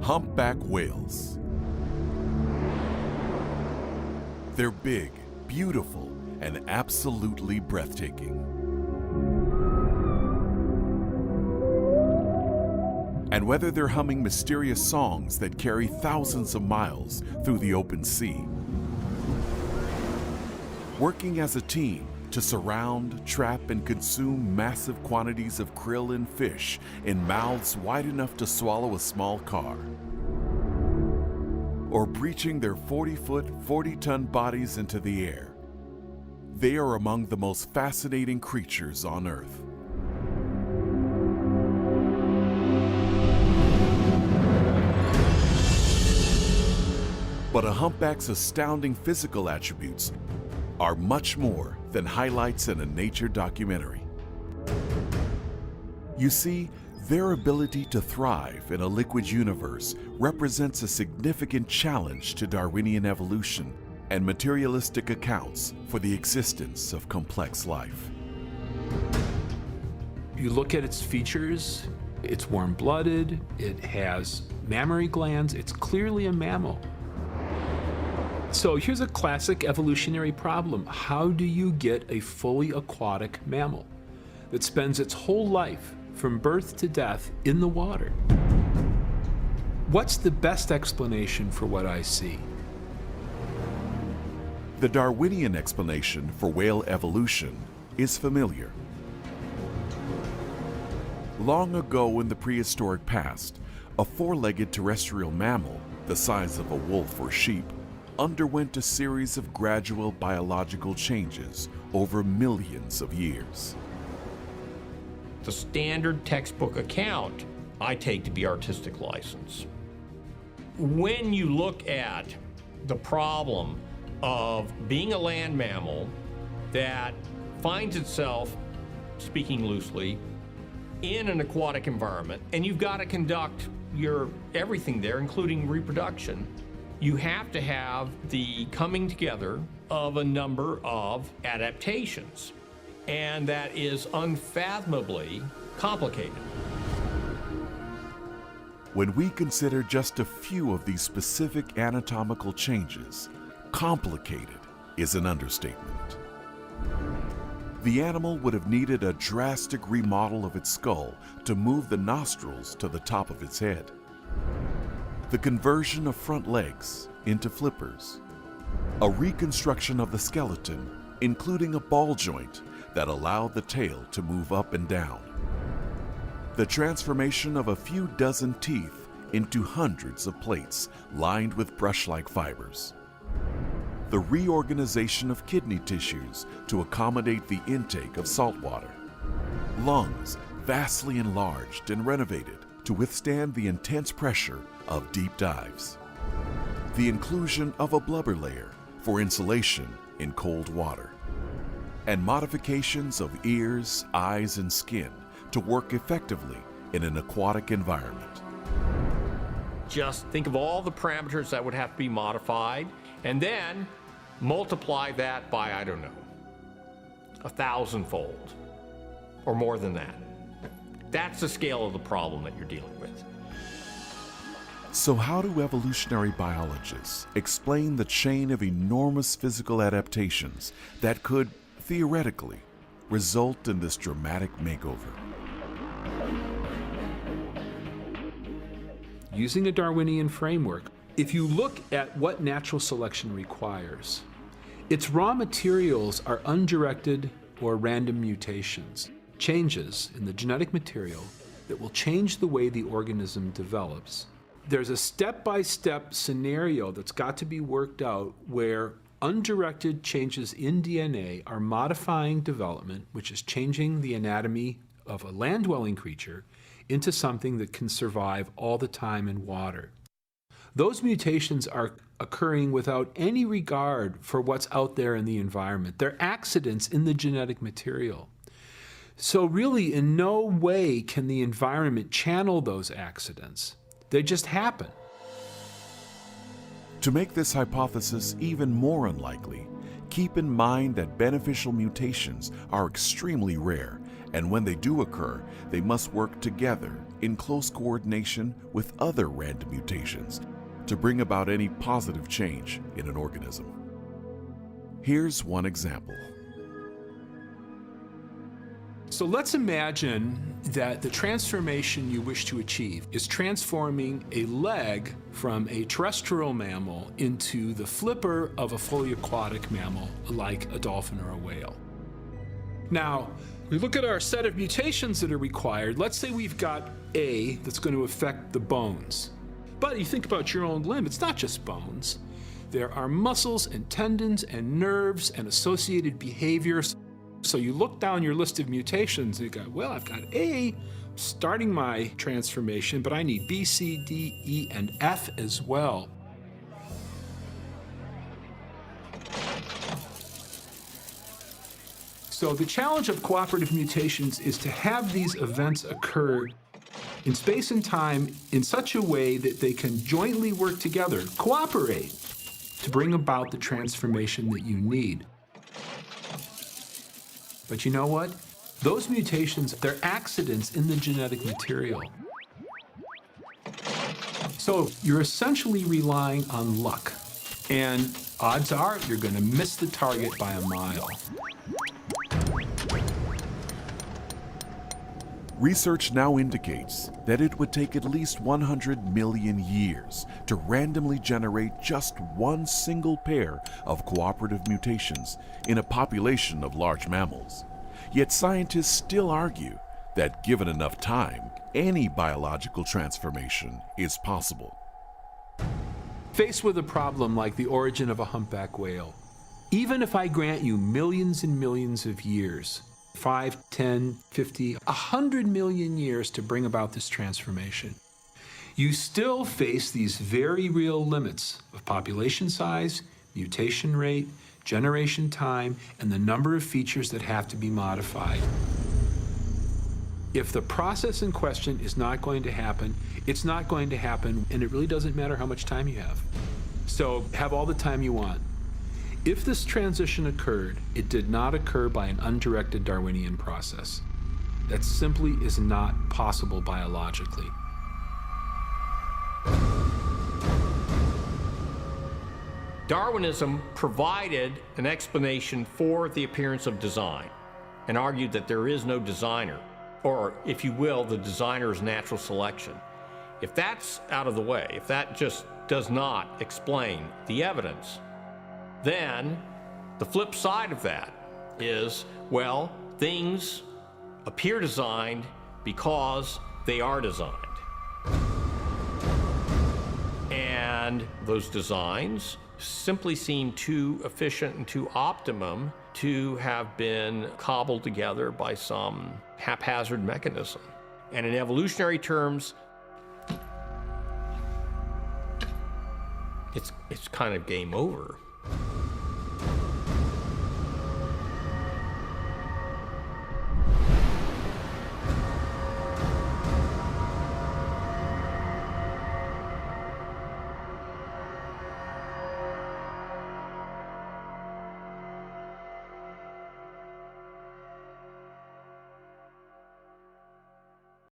Humpback whales. They're big, beautiful, and absolutely breathtaking. And whether they're humming mysterious songs that carry thousands of miles through the open sea, working as a team to surround, trap, and consume massive quantities of krill and fish in mouths wide enough to swallow a small car, or breaching their 40-foot, 40-ton bodies into the air, they are among the most fascinating creatures on Earth. But a humpback's astounding physical attributes are much more than highlights in a nature documentary. You see, their ability to thrive in a liquid universe represents a significant challenge to Darwinian evolution and materialistic accounts for the existence of complex life. You look at its features, it's warm-blooded, it has mammary glands, it's clearly a mammal. So here's a classic evolutionary problem. How do you get a fully aquatic mammal that spends its whole life from birth to death in the water? What's the best explanation for what I see? The Darwinian explanation for whale evolution is familiar. Long ago in the prehistoric past, a four-legged terrestrial mammal, the size of a wolf or sheep, underwent a series of gradual biological changes over millions of years. The standard textbook account I take to be artistic license. When you look at the problem of being a land mammal that finds itself, speaking loosely, in an aquatic environment, and you've got to conduct your everything there, including reproduction, you have to have the coming together of a number of adaptations, and that is unfathomably complicated. When we consider just a few of these specific anatomical changes, complicated is an understatement. The animal would have needed a drastic remodel of its skull to move the nostrils to the top of its head, the conversion of front legs into flippers, a reconstruction of the skeleton, including a ball joint that allowed the tail to move up and down, the transformation of a few dozen teeth into hundreds of plates lined with brush-like fibers, the reorganization of kidney tissues to accommodate the intake of salt water, lungs vastly enlarged and renovated to withstand the intense pressure of deep dives, the inclusion of a blubber layer for insulation in cold water, and modifications of ears, eyes, and skin to work effectively in an aquatic environment. Just think of all the parameters that would have to be modified, and then multiply that by, I don't know, 1,000-fold or more than that. That's the scale of the problem that you're dealing with. So how do evolutionary biologists explain the chain of enormous physical adaptations that could, theoretically, result in this dramatic makeover? Using a Darwinian framework, if you look at what natural selection requires, its raw materials are undirected or random mutations, changes in the genetic material that will change the way the organism develops. There's a step-by-step scenario that's got to be worked out where undirected changes in DNA are modifying development, which is changing the anatomy of a land-dwelling creature into something that can survive all the time in water. Those mutations are occurring without any regard for what's out there in the environment. They're accidents in the genetic material. So really, in no way can the environment channel those accidents. They just happen. To make this hypothesis even more unlikely, keep in mind that beneficial mutations are extremely rare And when they do occur, they must work together in close coordination with other random mutations to bring about any positive change in an organism. Here's one example. So let's imagine that the transformation you wish to achieve is transforming a leg from a terrestrial mammal into the flipper of a fully aquatic mammal like a dolphin or a whale. Now, we look at our set of mutations that are required. Let's say we've got A that's going to affect the bones. But you think about your own limb, it's not just bones. There are muscles and tendons and nerves and associated behaviors. So you look down your list of mutations and you go, well, I've got A starting my transformation, but I need B, C, D, E, and F as well. So the challenge of cooperative mutations is to have these events occur in space and time in such a way that they can jointly work together, cooperate, to bring about the transformation that you need. But you know what? Those mutations, they're accidents in the genetic material. So you're essentially relying on luck. And odds are you're going to miss the target by a mile. Research now indicates that it would take at least 100 million years to randomly generate just one single pair of cooperative mutations in a population of large mammals. Yet scientists still argue that given enough time, any biological transformation is possible. Faced with a problem like the origin of a humpback whale, even if I grant you millions and millions of years, 5, 10, 50, 100 million years to bring about this transformation, you still face these very real limits of population size, mutation rate, generation time, and the number of features that have to be modified. If the process in question is not going to happen, it's not going to happen, and it really doesn't matter how much time you have. So have all the time you want. If this transition occurred, it did not occur by an undirected Darwinian process. That simply is not possible biologically. Darwinism provided an explanation for the appearance of design and argued that there is no designer, or if you will, the designer is natural selection. If that's out of the way, if that just does not explain the evidence, then the flip side of that is, well, things appear designed because they are designed. And those designs simply seem too efficient and too optimum to have been cobbled together by some haphazard mechanism. And in evolutionary terms, it's kind of game over.